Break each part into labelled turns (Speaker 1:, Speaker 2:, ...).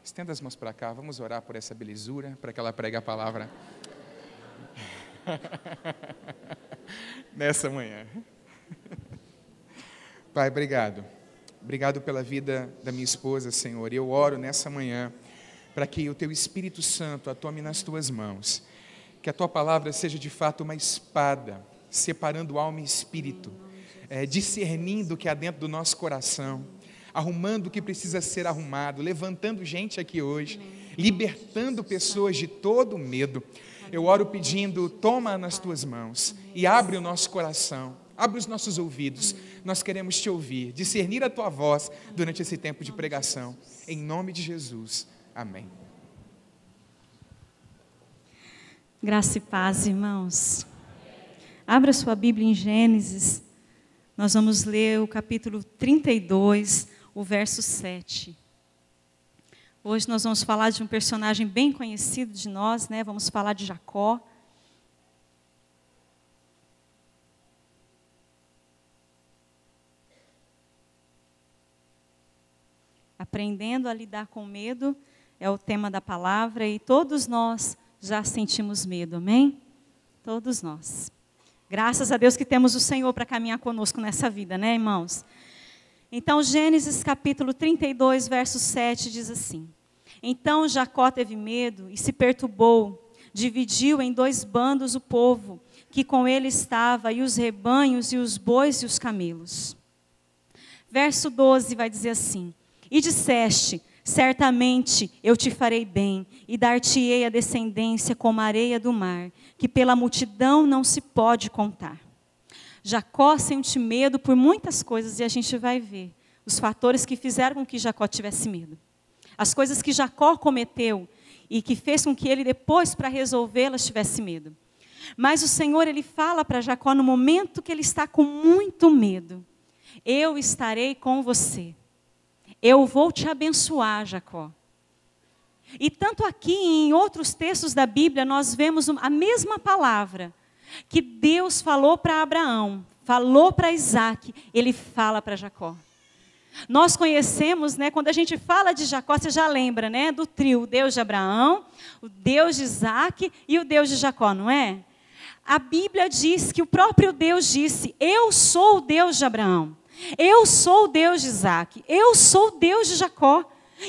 Speaker 1: Estenda as mãos para cá, vamos orar por essa belezura, para que ela pregue a palavra nessa manhã. Pai, obrigado. Obrigado pela vida da minha esposa, Senhor. E eu oro nessa manhã para que o Teu Espírito Santo a tome nas Tuas mãos. Que a Tua palavra seja de fato uma espada, separando alma e espírito, discernindo o que há dentro do nosso coração, arrumando o que precisa ser arrumado, levantando gente aqui hoje, libertando pessoas de todo medo. Eu oro pedindo, toma nas Tuas mãos e abre o nosso coração, abre os nossos ouvidos. Nós queremos Te ouvir, discernir a Tua voz durante esse tempo de pregação. Em nome de Jesus. Amém.
Speaker 2: Graça e paz, irmãos. Abra sua Bíblia em Gênesis. Nós vamos ler o capítulo 32, o verso 7. Hoje nós vamos falar de um personagem bem conhecido de nós, né? Vamos falar de Jacó. Aprendendo a lidar com medo é o tema da palavra e todos nós já sentimos medo, amém? Todos nós. Graças a Deus que temos o Senhor para caminhar conosco nessa vida, né, irmãos? Então, Gênesis capítulo 32, verso 7 diz assim: Então Jacó teve medo e se perturbou, dividiu em 2 bandos o povo que com ele estava, e os rebanhos, e os bois e os camelos. Verso 12 vai dizer assim: E disseste, certamente eu te farei bem, e dar-te-ei a descendência como a areia do mar, que pela multidão não se pode contar. Jacó sente medo por muitas coisas, e a gente vai ver os fatores que fizeram com que Jacó tivesse medo. As coisas que Jacó cometeu, e que fez com que ele depois, para resolvê-las, tivesse medo. Mas o Senhor, Ele fala para Jacó no momento que ele está com muito medo: eu estarei com você. Eu vou te abençoar, Jacó. E tanto aqui e em outros textos da Bíblia, nós vemos a mesma palavra que Deus falou para Abraão, falou para Isaac, Ele fala para Jacó. Nós conhecemos, né, quando a gente fala de Jacó, você já lembra, né, do trio, o Deus de Abraão, o Deus de Isaac e o Deus de Jacó, não é? A Bíblia diz que o próprio Deus disse: eu sou o Deus de Abraão. Eu sou o Deus de Isaac, eu sou o Deus de Jacó.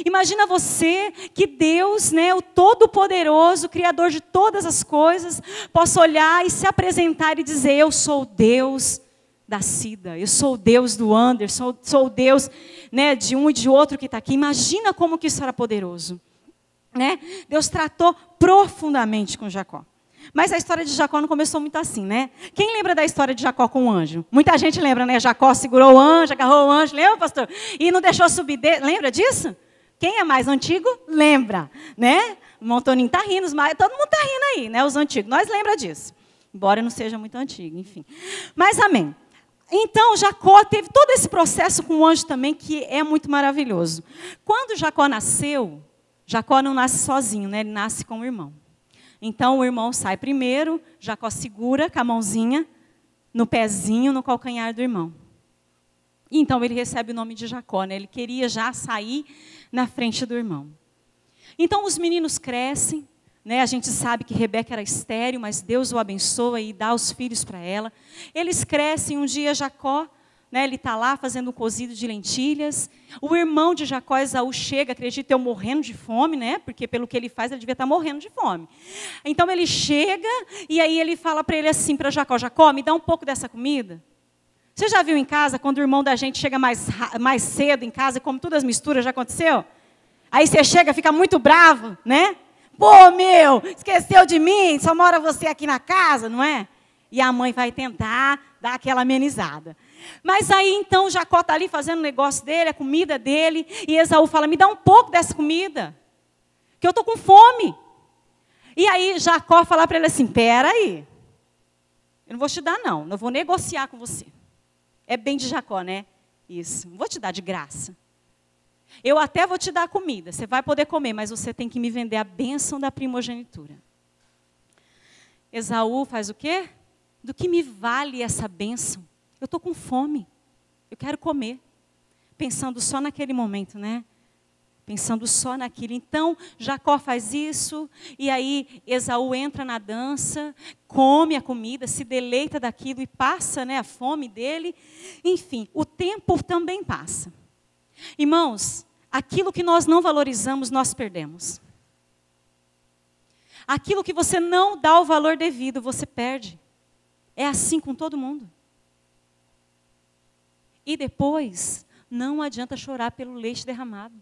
Speaker 2: Imagina você que Deus, né, o Todo-Poderoso, Criador de todas as coisas, possa olhar e se apresentar e dizer: eu sou o Deus da Cida, eu sou o Deus do Anderson, sou o Deus, né, de um e de outro que está aqui. Imagina como que isso era poderoso, né? Deus tratou profundamente com Jacó. Mas a história de Jacó não começou muito assim, né? Quem lembra da história de Jacó com o anjo? Muita gente lembra, né? Jacó segurou o anjo, agarrou o anjo, lembra, pastor? E não deixou subir dele. Lembra disso? Quem é mais antigo, lembra, né? O Montoninho está rindo, todo mundo está rindo aí, né? Os antigos, nós lembra disso. Embora não seja muito antigo, enfim. Mas amém. Então, Jacó teve todo esse processo com o anjo também, que é muito maravilhoso. Quando Jacó nasceu, Jacó não nasce sozinho, né? Ele nasce com o irmão. Então, o irmão sai primeiro, Jacó segura com a mãozinha no pezinho, no calcanhar do irmão. E então, ele recebe o nome de Jacó, né? Ele queria já sair na frente do irmão. Então, os meninos crescem, né? A gente sabe que Rebeca era estéril, mas Deus o abençoa e dá os filhos para ela. Eles crescem, um dia Jacó, né, ele está lá fazendo um cozido de lentilhas. O irmão de Jacó, Esaú, chega, acredito eu, morrendo de fome, né? Porque pelo que ele faz, ele devia estar morrendo de fome. Então ele chega e aí ele fala para ele assim, para Jacó: Jacó, me dá um pouco dessa comida. Você já viu em casa, quando o irmão da gente chega mais cedo em casa e come todas as misturas, já aconteceu? Aí você chega, fica muito bravo, né? Pô, meu, esqueceu de mim, só mora você aqui na casa, não é? E a mãe vai tentar dar aquela amenizada. Mas aí então Jacó está ali fazendo o negócio dele, a comida dele, e Esaú fala: me dá um pouco dessa comida, que eu estou com fome. E aí Jacó fala para ele assim: pera aí, eu não vou te dar não vou negociar com você. É bem de Jacó, né? Isso, não vou te dar de graça. Eu até vou te dar comida, você vai poder comer, mas você tem que me vender a bênção da primogenitura. Esaú faz o quê? Do que me vale essa bênção? Eu estou com fome, eu quero comer. Pensando só naquele momento, né? pensando só naquilo. Então, Jacó faz isso, e aí Esaú entra na dança, come a comida, se deleita daquilo e passa, né, a fome dele. Enfim, o tempo também passa. Irmãos, aquilo que nós não valorizamos, nós perdemos. Aquilo que você não dá o valor devido, você perde. É assim com todo mundo. E depois, não adianta chorar pelo leite derramado.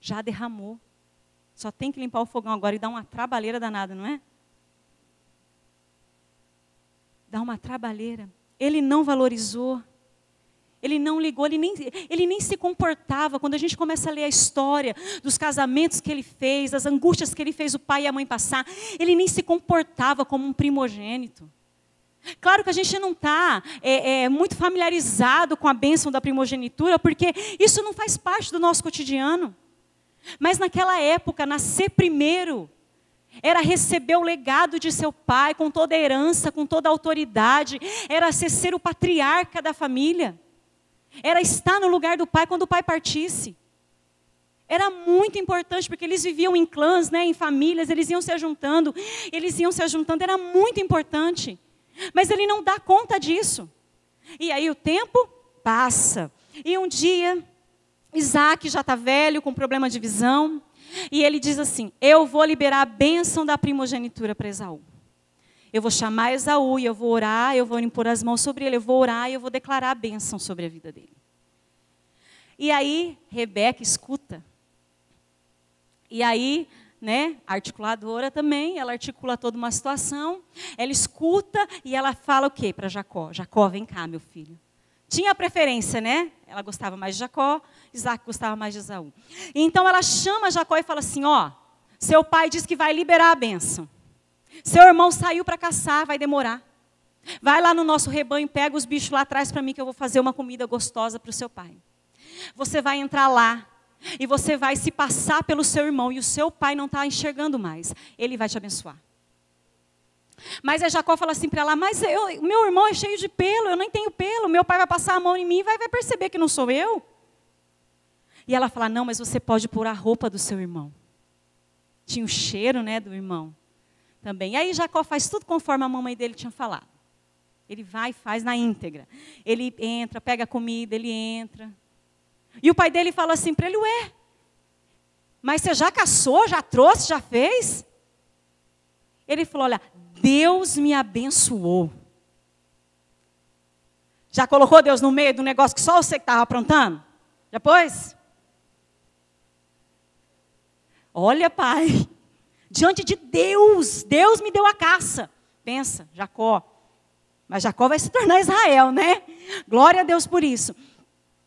Speaker 2: Já derramou. Só tem que limpar o fogão agora e dar uma trabalheira danada, não é? Dá uma trabalheira. Ele não valorizou. Ele não ligou, ele nem se comportava. Quando a gente começa a ler a história dos casamentos que ele fez, das angústias que ele fez o pai e a mãe passar, ele nem se comportava como um primogênito. Claro que a gente não está muito familiarizado com a bênção da primogenitura, porque isso não faz parte do nosso cotidiano. Mas naquela época, nascer primeiro era receber o legado de seu pai, com toda a herança, com toda a autoridade, era ser o patriarca da família, era estar no lugar do pai quando o pai partisse. Era muito importante, porque eles viviam em clãs, né, em famílias, eles iam se ajuntando, era muito importante. Mas ele não dá conta disso. E aí o tempo passa. E um dia, Isaac já está velho, com problema de visão. E ele diz assim, eu vou liberar a bênção da primogenitura para Esaú. Eu vou chamar Esaú e eu vou orar, eu vou impor as mãos sobre ele, eu vou orar e eu vou declarar a bênção sobre a vida dele. E aí, Rebeca escuta. E aí, né, a articuladora também, ela articula toda uma situação, ela escuta e ela fala o quê para Jacó? Jacó, vem cá, meu filho. Tinha preferência, né? Ela gostava mais de Jacó, Isaac gostava mais de Esaú. Então ela chama Jacó e fala assim, ó, seu pai diz que vai liberar a bênção. Seu irmão saiu para caçar, vai demorar. Vai lá no nosso rebanho, pega os bichos lá atrás para mim que eu vou fazer uma comida gostosa para o seu pai. Você vai entrar lá. E você vai se passar pelo seu irmão e o seu pai não está enxergando mais. Ele vai te abençoar. Mas a Jacó fala assim para ela, mas meu irmão é cheio de pelo, eu não tenho pelo. Meu pai vai passar a mão em mim e vai perceber que não sou eu. E ela fala, não, mas você pode pôr a roupa do seu irmão. Tinha o cheiro, né, do irmão também. E aí Jacó faz tudo conforme a mamãe dele tinha falado. Ele vai e faz na íntegra. Ele entra, pega a comida, ele entra. E o pai dele fala assim para ele, ué, mas você já caçou, já trouxe, já fez? Ele falou, olha, Deus me abençoou. Já colocou Deus no meio do negócio que só você que estava aprontando? Já pôs? Olha, pai, diante de Deus, Deus me deu a caça. Pensa, Jacó. Mas Jacó vai se tornar Israel, né? Glória a Deus por isso.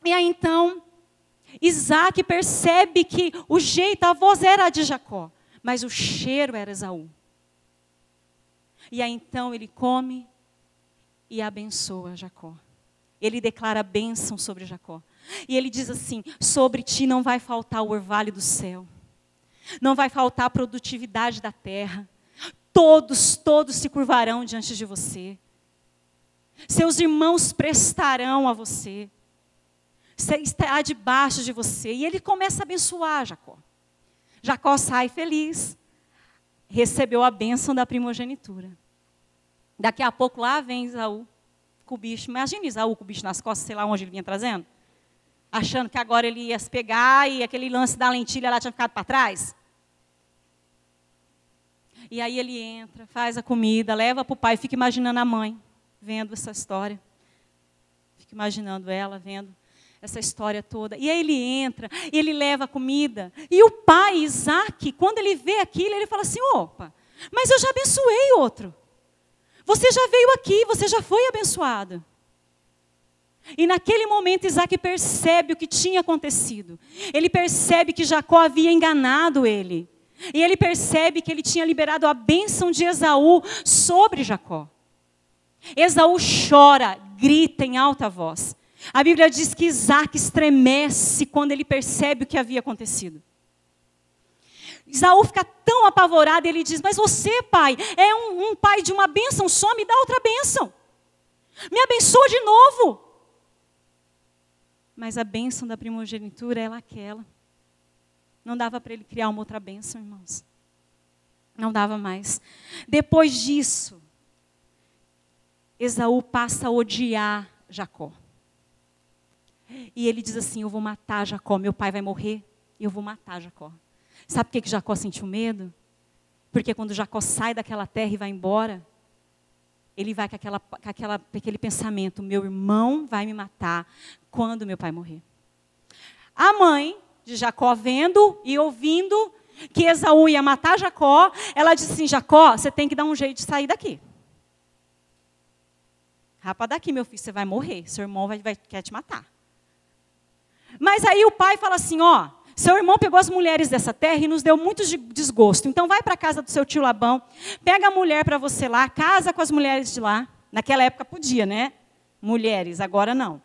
Speaker 2: E aí então, Isaac percebe que o jeito, a voz era a de Jacó, mas o cheiro era Esaú. E aí então ele come e abençoa Jacó. Ele declara a bênção sobre Jacó. E ele diz assim, sobre ti não vai faltar o orvalho do céu. Não vai faltar a produtividade da terra. Todos se curvarão diante de você. Seus irmãos prestarão a você. Estará debaixo de você. E ele começa a abençoar Jacó. Jacó sai feliz. Recebeu a bênção da primogenitura. Daqui a pouco lá vem Esaú com o bicho. Imagina Esaú com o bicho nas costas, sei lá onde ele vinha trazendo. Achando que agora ele ia se pegar e aquele lance da lentilha lá tinha ficado para trás. E aí ele entra, faz a comida, leva para o pai, fica imaginando a mãe, vendo essa história. Fica imaginando ela, vendo essa história toda. E aí ele entra, e ele leva a comida. E o pai, Isaac, quando ele vê aquilo, ele fala assim, opa, mas eu já abençoei outro. Você já veio aqui, você já foi abençoado. E naquele momento Isaac percebe o que tinha acontecido. Ele percebe que Jacó havia enganado ele. E ele percebe que ele tinha liberado a bênção de Esaú sobre Jacó. Esaú chora, grita em alta voz. A Bíblia diz que Isaac estremece quando ele percebe o que havia acontecido. Esaú fica tão apavorado, ele diz, mas você, pai, é um pai de uma bênção só, me dá outra bênção. Me abençoa de novo. Mas a bênção da primogenitura é aquela. Não dava para ele criar uma outra bênção, irmãos. Não dava mais. Depois disso, Esaú passa a odiar Jacó. E ele diz assim, eu vou matar Jacó, meu pai vai morrer, e eu vou matar Jacó. Sabe por que Jacó sentiu medo? Porque quando Jacó sai daquela terra e vai embora, ele vai com aquele pensamento, meu irmão vai me matar quando meu pai morrer. A mãe de Jacó, vendo e ouvindo que Esaú ia matar Jacó, ela disse assim, Jacó, você tem que dar um jeito de sair daqui. Rapa daqui, meu filho, você vai morrer, seu irmão quer te matar. Mas aí o pai fala assim, ó, seu irmão pegou as mulheres dessa terra e nos deu muito desgosto. Então vai para a casa do seu tio Labão, pega a mulher para você lá, casa com as mulheres de lá. Naquela época podia, né? Mulheres, agora não.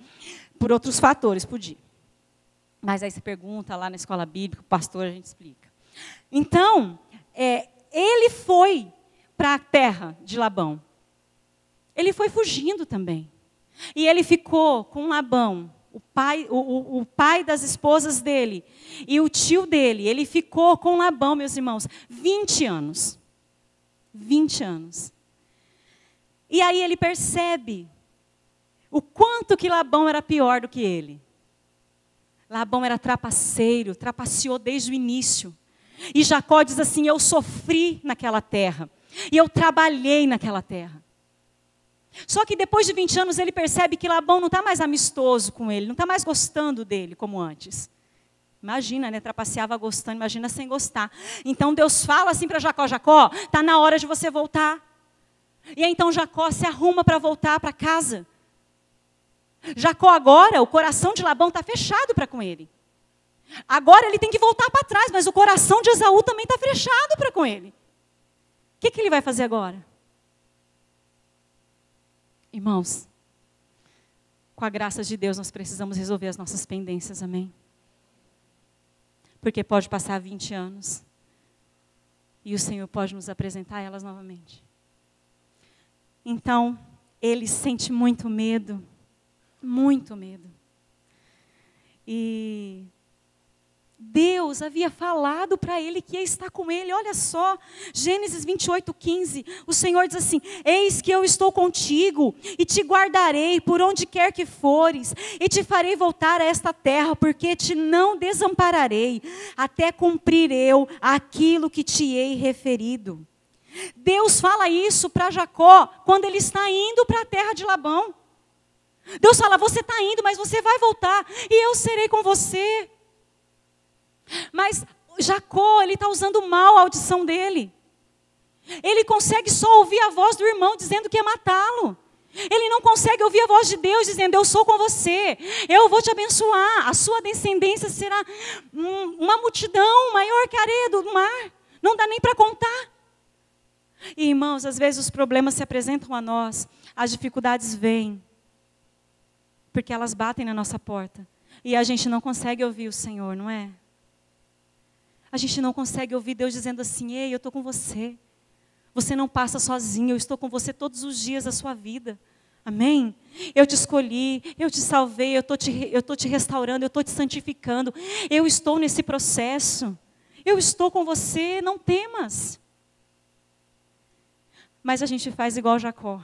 Speaker 2: Por outros fatores podia. Mas aí você pergunta lá na escola bíblica, o pastor, a gente explica. Então, ele foi para a terra de Labão. Ele foi fugindo também. E ele ficou com Labão, o pai das esposas dele, e o tio dele. Ele ficou com Labão, meus irmãos, 20 anos. 20 anos. E aí ele percebe o quanto que Labão era pior do que ele. Labão era trapaceiro, trapaceou desde o início. E Jacó diz assim, eu sofri naquela terra. E eu trabalhei naquela terra. Só que depois de 20 anos ele percebe que Labão não está mais amistoso com ele, não está mais gostando dele como antes. Imagina, né? Trapaceava gostando, imagina sem gostar. Então Deus fala assim para Jacó, Jacó, está na hora de você voltar. E aí, então Jacó se arruma para voltar para casa. Jacó agora, o coração de Labão está fechado para com ele. Agora ele tem que voltar para trás, mas o coração de Esaú também está fechado para com ele. O que ele vai fazer agora? Irmãos, com a graça de Deus nós precisamos resolver as nossas pendências, amém? Porque pode passar 20 anos e o Senhor pode nos apresentar elas novamente. Então, ele sente muito medo. Muito medo. E Deus havia falado para ele que ia estar com ele. Olha só, Gênesis 28:15. O Senhor diz assim, eis que eu estou contigo e te guardarei por onde quer que fores e te farei voltar a esta terra, porque te não desampararei até cumprir eu aquilo que te hei referido. Deus fala isso para Jacó quando ele está indo para a terra de Labão. Deus fala, você está indo, mas você vai voltar, e eu serei com você. Mas Jacó, ele está usando mal a audição dele. Ele consegue só ouvir a voz do irmão dizendo que ia matá-lo. Ele não consegue ouvir a voz de Deus dizendo, eu sou com você, eu vou te abençoar, a sua descendência será uma multidão maior que a areia do mar. Não dá nem para contar. E, irmãos, às vezes os problemas se apresentam a nós, as dificuldades vêm, porque elas batem na nossa porta. E a gente não consegue ouvir o Senhor, não é? A gente não consegue ouvir Deus dizendo assim, ei, eu estou com você. Você não passa sozinho, eu estou com você todos os dias da sua vida. Amém? Eu te escolhi, eu te salvei, eu estou te restaurando, eu estou te santificando. Eu estou nesse processo. Eu estou com você, não temas. Mas a gente faz igual Jacó.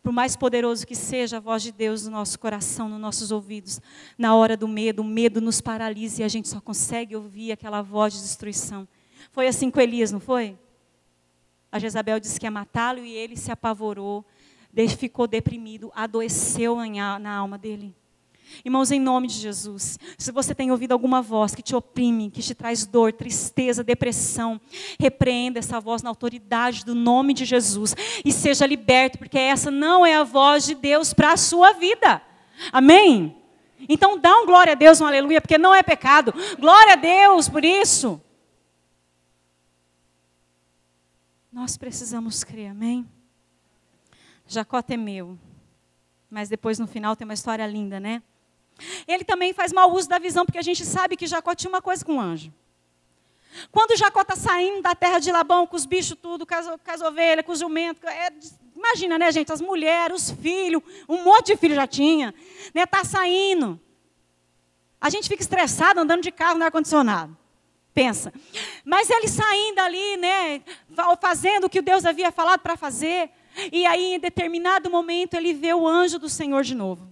Speaker 2: Por mais poderoso que seja a voz de Deus no nosso coração, nos nossos ouvidos, na hora do medo, o medo nos paralisa e a gente só consegue ouvir aquela voz de destruição. Foi assim com Elias, não foi? A Jezabel disse que ia matá-lo e ele se apavorou, ficou deprimido, adoeceu na alma dele. Irmãos, em nome de Jesus, se você tem ouvido alguma voz que te oprime, que te traz dor, tristeza, depressão, repreenda essa voz na autoridade do nome de Jesus e seja liberto, porque essa não é a voz de Deus para a sua vida. Amém? Então dá um glória a Deus, um aleluia, porque não é pecado. Glória a Deus por isso. Nós precisamos crer, amém? Jacó temeu, mas depois no final tem uma história linda, né? Ele também faz mau uso da visão, porque a gente sabe que Jacó tinha uma coisa com o anjo. Quando Jacó está saindo da terra de Labão, com os bichos tudo, com as ovelhas, com os jumentos, imagina, né, gente, as mulheres, os filhos, um monte de filho já tinha, né, está saindo. A gente fica estressado andando de carro no ar-condicionado. Pensa. Mas ele saindo ali, né, fazendo o que Deus havia falado para fazer. E aí, em determinado momento, ele vê o anjo do Senhor de novo.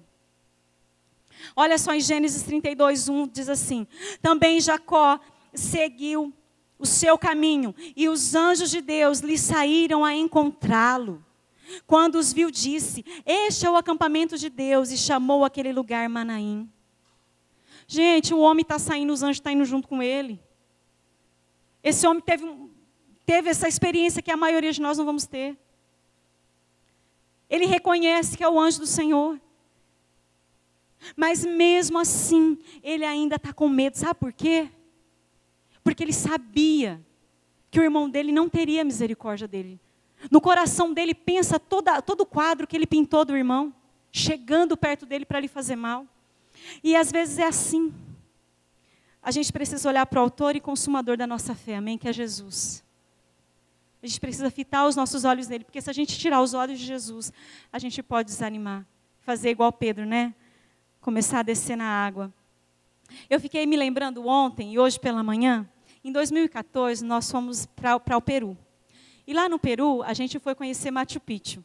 Speaker 2: Olha só em Gênesis 32:1, diz assim: também Jacó seguiu o seu caminho, e os anjos de Deus lhe saíram a encontrá-lo. Quando os viu, disse: este é o acampamento de Deus, e chamou aquele lugar Manaim. Gente, o homem está saindo, os anjos estão indo junto com ele. Esse homem teve essa experiência que a maioria de nós não vamos ter. Ele reconhece que é o anjo do Senhor. Mas mesmo assim, ele ainda está com medo. Sabe por quê? Porque ele sabia que o irmão dele não teria misericórdia dele. No coração dele pensa todo o quadro que ele pintou do irmão, chegando perto dele para lhe fazer mal. E às vezes é assim. A gente precisa olhar para o autor e consumador da nossa fé, amém? Que é Jesus. A gente precisa fitar os nossos olhos nele, porque se a gente tirar os olhos de Jesus, a gente pode desanimar. Fazer igual Pedro, né? Começar a descer na água. Eu fiquei me lembrando ontem e hoje pela manhã, em 2014, nós fomos para o Peru. E lá no Peru, a gente foi conhecer Machu Picchu.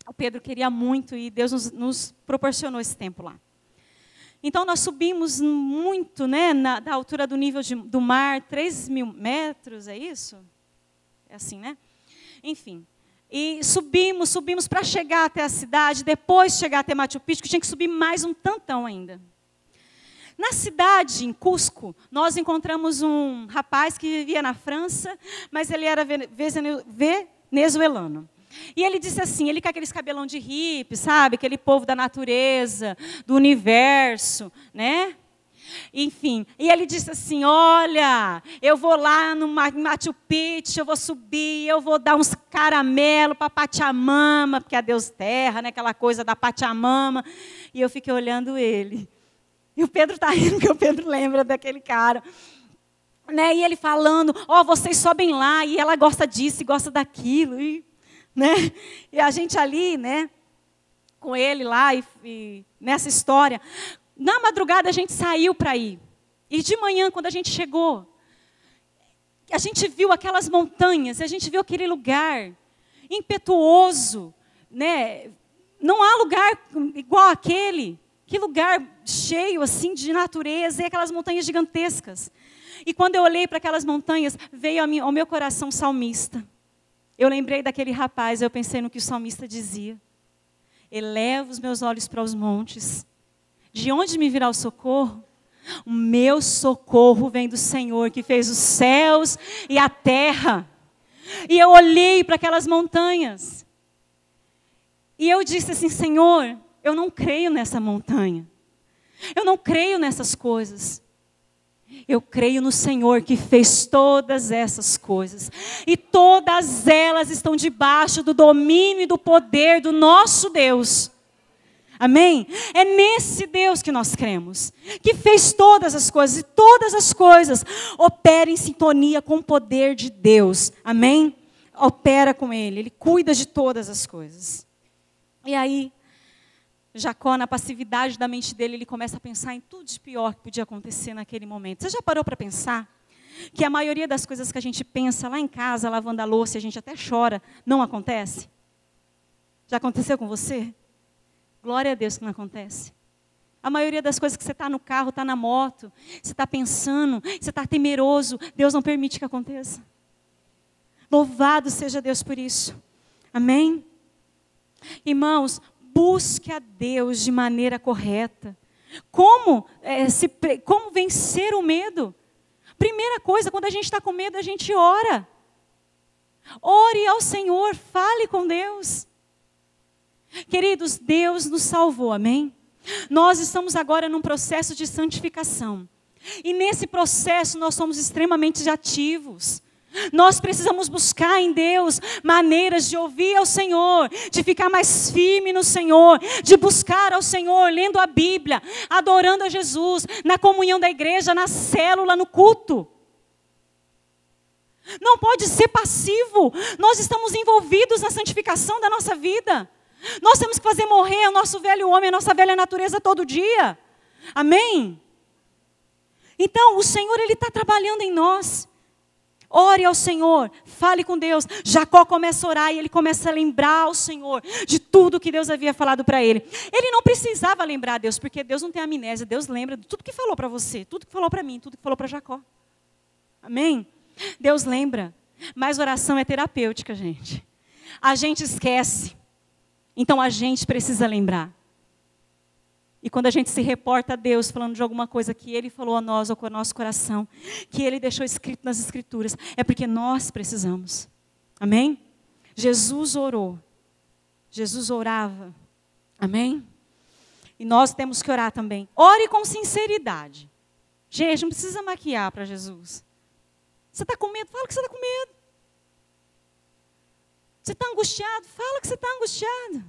Speaker 2: O Pedro queria muito e Deus nos proporcionou esse tempo lá. Então, nós subimos muito, né, da altura do nível do mar, 3.000 metros, é isso? É assim, né? Enfim. E subimos para chegar até a cidade, depois de chegar até Machu Picchu, tinha que subir mais um tantão ainda. Na cidade, em Cusco, nós encontramos um rapaz que vivia na França, mas ele era venezuelano. E ele disse assim, ele com aqueles cabelão de hippie, sabe? Aquele povo da natureza, do universo, né? Enfim, e ele disse assim, olha, eu vou lá no Machu Picchu, eu vou subir, eu vou dar uns caramelos para Pachamama, porque é a Deus Terra, né? Aquela coisa da Pachamama. E eu fiquei olhando ele. E o Pedro está rindo, porque o Pedro lembra daquele cara. Né? E ele falando, vocês sobem lá, e ela gosta disso e gosta daquilo. Né? E a gente ali, né, com ele lá, e nessa história. Na madrugada a gente saiu para ir. E de manhã, quando a gente chegou, a gente viu aquelas montanhas, a gente viu aquele lugar impetuoso. Né? Não há lugar igual aquele. Que lugar cheio assim de natureza e aquelas montanhas gigantescas. E quando eu olhei para aquelas montanhas, veio ao meu coração salmista. Eu lembrei daquele rapaz, eu pensei no que o salmista dizia. Elevo os meus olhos para os montes. De onde me virá o socorro? O meu socorro vem do Senhor, que fez os céus e a terra. E eu olhei para aquelas montanhas. E eu disse assim, Senhor, eu não creio nessa montanha. Eu não creio nessas coisas. Eu creio no Senhor que fez todas essas coisas. E todas elas estão debaixo do domínio e do poder do nosso Deus. Amém? É nesse Deus que nós cremos. Que fez todas as coisas. E todas as coisas operam em sintonia com o poder de Deus. Amém? Opera com Ele. Ele cuida de todas as coisas. E aí, Jacó, na passividade da mente dele, ele começa a pensar em tudo de pior que podia acontecer naquele momento. Você já parou para pensar que a maioria das coisas que a gente pensa lá em casa, lavando a louça, e a gente até chora, não acontece? Já aconteceu com você? Glória a Deus que não acontece. A maioria das coisas que você está no carro, está na moto, você está pensando, você está temeroso, Deus não permite que aconteça. Louvado seja Deus por isso. Amém? Irmãos, busque a Deus de maneira correta. Como vencer o medo? Primeira coisa, quando a gente está com medo, a gente ora. Ore ao Senhor, fale com Deus. Queridos, Deus nos salvou, amém? Nós estamos agora num processo de santificação. E nesse processo nós somos extremamente ativos. Nós precisamos buscar em Deus maneiras de ouvir ao Senhor, de ficar mais firme no Senhor, de buscar ao Senhor, lendo a Bíblia, adorando a Jesus, na comunhão da igreja, na célula, no culto. Não pode ser passivo. Nós estamos envolvidos na santificação da nossa vida. Nós temos que fazer morrer o nosso velho homem, a nossa velha natureza todo dia. Amém? Então, o Senhor, Ele está trabalhando em nós. Ore ao Senhor, fale com Deus. Jacó começa a orar e ele começa a lembrar ao Senhor de tudo que Deus havia falado para ele. Ele não precisava lembrar a Deus, porque Deus não tem amnésia. Deus lembra de tudo que falou para você, tudo que falou para mim, tudo que falou para Jacó. Amém? Deus lembra. Mas oração é terapêutica, gente. A gente esquece. Então a gente precisa lembrar. E quando a gente se reporta a Deus falando de alguma coisa que Ele falou a nós ou com o nosso coração, que Ele deixou escrito nas Escrituras, é porque nós precisamos. Amém? Jesus orou. Jesus orava. Amém? E nós temos que orar também. Ore com sinceridade. Gente, não precisa maquiar para Jesus. Você está com medo? Fala que você está com medo. Você está angustiado? Fala que você está angustiado.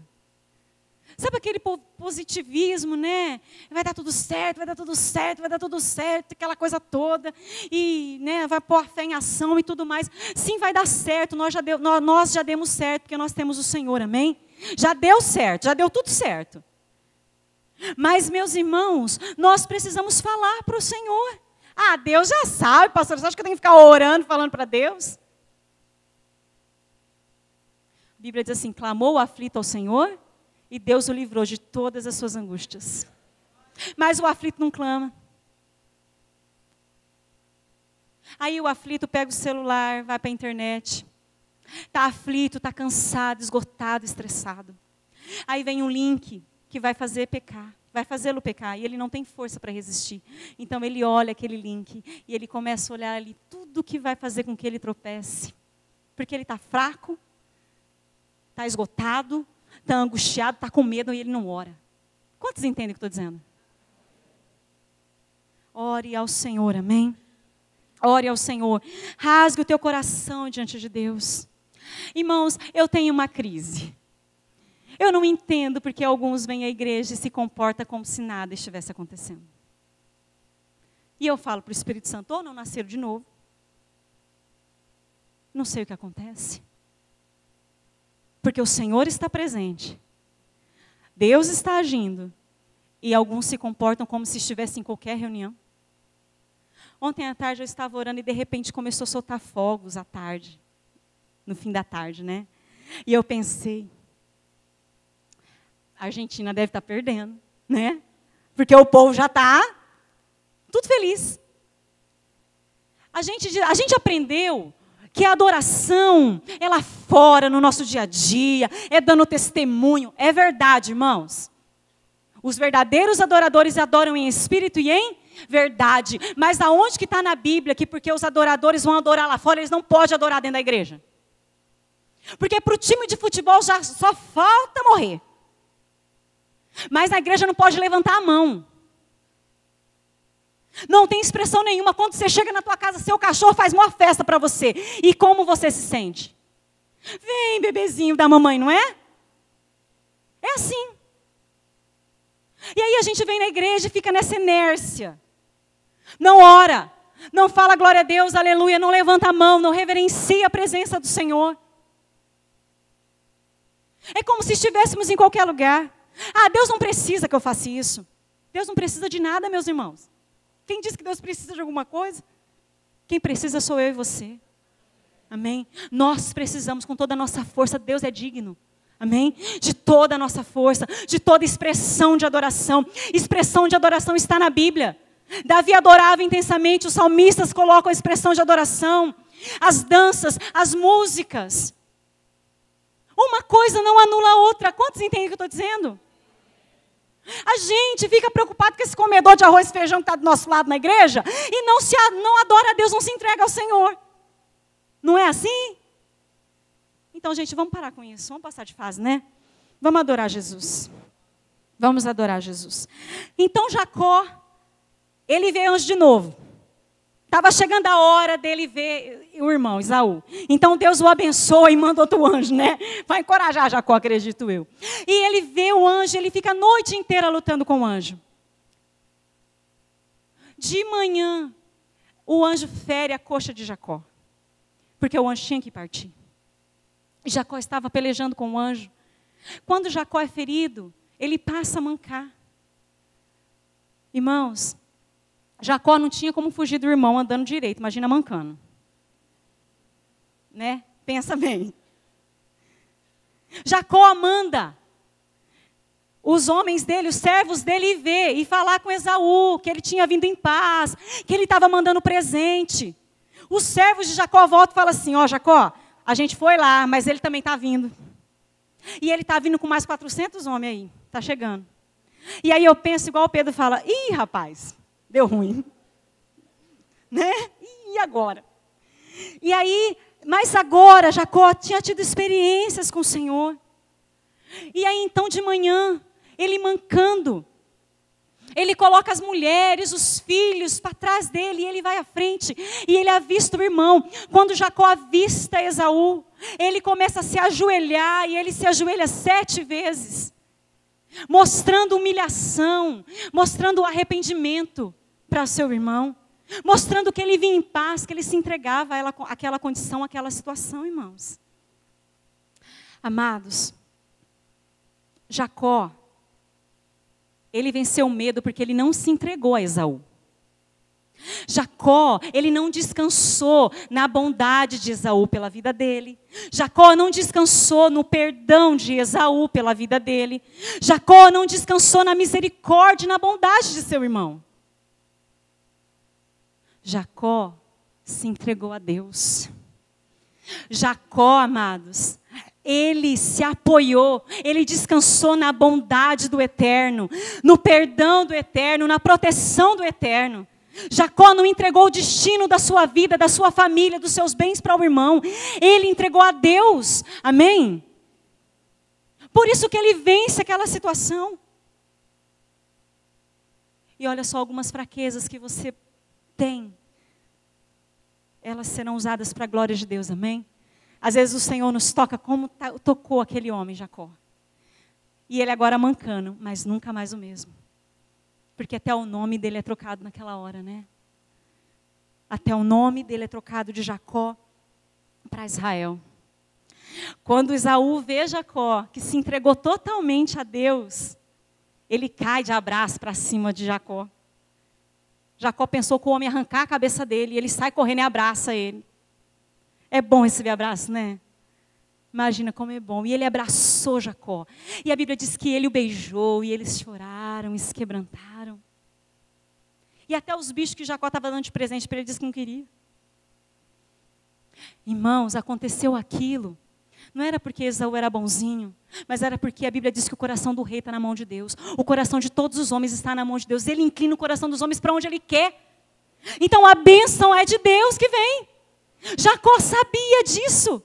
Speaker 2: Sabe aquele positivismo, né? Vai dar tudo certo, vai dar tudo certo, vai dar tudo certo, aquela coisa toda. E né, vai pôr a fé em ação e tudo mais. Sim, vai dar certo, nós já demos certo, porque nós temos o Senhor, amém? Já deu certo, já deu tudo certo. Mas, meus irmãos, nós precisamos falar para o Senhor. Ah, Deus já sabe, pastor, você acha que eu tenho que ficar orando, falando para Deus? A Bíblia diz assim, clamou o aflito ao Senhor, e Deus o livrou de todas as suas angústias. Mas o aflito não clama. Aí o aflito pega o celular, vai para a internet. Está aflito, está cansado, esgotado, estressado. Aí vem um link que vai fazer pecar. Vai fazê-lo pecar. E ele não tem força para resistir. Então ele olha aquele link. E ele começa a olhar ali tudo que vai fazer com que ele tropece. Porque ele está fraco. Está esgotado. Está angustiado, está com medo e ele não ora. Quantos entendem o que estou dizendo? Ore ao Senhor, amém? Ore ao Senhor. Rasgue o teu coração diante de Deus. Irmãos, eu tenho uma crise. Eu não entendo porque alguns vêm à igreja e se comportam como se nada estivesse acontecendo. E eu falo para o Espírito Santo, ou não nasceram de novo. Não sei o que acontece. Porque o Senhor está presente. Deus está agindo. E alguns se comportam como se estivessem em qualquer reunião. Ontem à tarde eu estava orando e de repente começou a soltar fogos à tarde. No fim da tarde, né? E eu pensei, a Argentina deve estar perdendo, né? Porque o povo já está tudo feliz. A gente aprendeu que a adoração é lá fora, no nosso dia a dia, é dando testemunho. É verdade, irmãos. Os verdadeiros adoradores adoram em espírito e em verdade. Mas aonde que está na Bíblia que porque os adoradores vão adorar lá fora, eles não podem adorar dentro da igreja? Porque para o time de futebol já só falta morrer. Mas na igreja não pode levantar a mão. Não tem expressão nenhuma. Quando você chega na tua casa, seu cachorro faz uma festa para você. E como você se sente? Vem, bebezinho da mamãe, não é? É assim. E aí a gente vem na igreja e fica nessa inércia. Não ora. Não fala glória a Deus, aleluia. Não levanta a mão, não reverencia a presença do Senhor. É como se estivéssemos em qualquer lugar. Ah, Deus não precisa que eu faça isso. Deus não precisa de nada, meus irmãos. Quem diz que Deus precisa de alguma coisa? Quem precisa sou eu e você. Amém? Nós precisamos com toda a nossa força. Deus é digno. Amém? De toda a nossa força, de toda expressão de adoração. Expressão de adoração está na Bíblia. Davi adorava intensamente, os salmistas colocam a expressão de adoração. As danças, as músicas. Uma coisa não anula a outra. Quantos entendem o que eu estou dizendo? A gente fica preocupado com esse comedor de arroz e feijão que está do nosso lado na igreja e não adora a Deus, não se entrega ao Senhor. Não é assim? Então, gente, vamos parar com isso. Vamos passar de fase, né? Vamos adorar Jesus. Vamos adorar Jesus. Então, Jacó, ele vê anjo de novo. Estava chegando a hora dele ver o irmão, Esaú. Então Deus o abençoa e manda outro anjo, né? Vai encorajar Jacó, acredito eu. E ele vê o anjo, ele fica a noite inteira lutando com o anjo. De manhã, o anjo fere a coxa de Jacó. Porque o anjo tinha que partir. E Jacó estava pelejando com o anjo. Quando Jacó é ferido, ele passa a mancar. Irmãos, Jacó não tinha como fugir do irmão andando direito, imagina mancando. Né? Pensa bem. Jacó manda os homens dele, os servos dele, ir ver e falar com Esaú, que ele tinha vindo em paz, que ele estava mandando presente. Os servos de Jacó voltam e falam assim, ó, Jacó, a gente foi lá, mas ele também está vindo. E ele está vindo com mais 400 homens aí, está chegando. E aí eu penso igual o Pedro fala, ih, rapaz, deu ruim. Né? E agora? E aí, mas agora Jacó tinha tido experiências com o Senhor. E aí então de manhã, ele mancando, ele coloca as mulheres, os filhos para trás dele, e ele vai à frente, e ele avista o irmão. Quando Jacó avista Esaú, ele começa a se ajoelhar, e ele se ajoelha 7 vezes, mostrando humilhação, mostrando arrependimento para seu irmão, mostrando que ele vinha em paz, que ele se entregava àquela condição, àquela situação, irmãos. Amados, Jacó, ele venceu o medo porque ele não se entregou a Esaú. Jacó, ele não descansou na bondade de Esaú pela vida dele. Jacó não descansou no perdão de Esaú pela vida dele. Jacó não descansou na misericórdia e na bondade de seu irmão. Jacó se entregou a Deus. Jacó, amados, ele se apoiou, ele descansou na bondade do Eterno, no perdão do Eterno, na proteção do Eterno. Jacó não entregou o destino da sua vida, da sua família, dos seus bens para o irmão. Ele entregou a Deus. Amém? Por isso que ele vence aquela situação. E olha só algumas fraquezas que você tem. Elas serão usadas para a glória de Deus. Amém? Às vezes o Senhor nos toca como tocou aquele homem, Jacó. E ele agora mancando, mas nunca mais o mesmo. Porque até o nome dele é trocado naquela hora, né? Até o nome dele é trocado de Jacó para Israel. Quando Esaú vê Jacó, que se entregou totalmente a Deus, ele cai de abraço para cima de Jacó. Jacó pensou que o homem ia arrancar a cabeça dele, e ele sai correndo e abraça ele. É bom receber abraço, né? Imagina como é bom. E ele abraçou Jacó. E a Bíblia diz que ele o beijou, e eles choraram, se quebrantaram. E até os bichos que Jacó estava dando de presente para ele, disse que não queria. Irmãos, aconteceu aquilo. Não era porque Esaú era bonzinho, mas era porque a Bíblia diz que o coração do rei está na mão de Deus. O coração de todos os homens está na mão de Deus. Ele inclina o coração dos homens para onde ele quer. Então a bênção é de Deus que vem. Jacó sabia disso.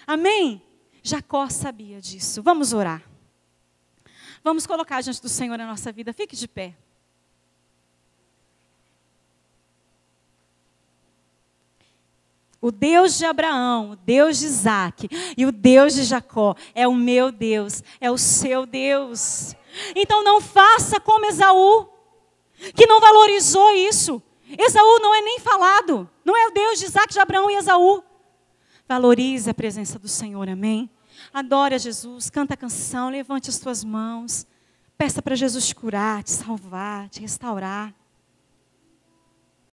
Speaker 2: Amém? Jacó sabia disso. Vamos orar. Vamos colocar diante do Senhor a nossa vida. Fique de pé. O Deus de Abraão, o Deus de Isaac e o Deus de Jacó é o meu Deus, é o seu Deus. Então não faça como Esaú, que não valorizou isso. Esaú não é nem falado, não é o Deus de Isaac, de Abraão e Esaú. Valorize a presença do Senhor, amém? Adore a Jesus, canta a canção, levante as tuas mãos. Peça para Jesus te curar, te salvar, te restaurar.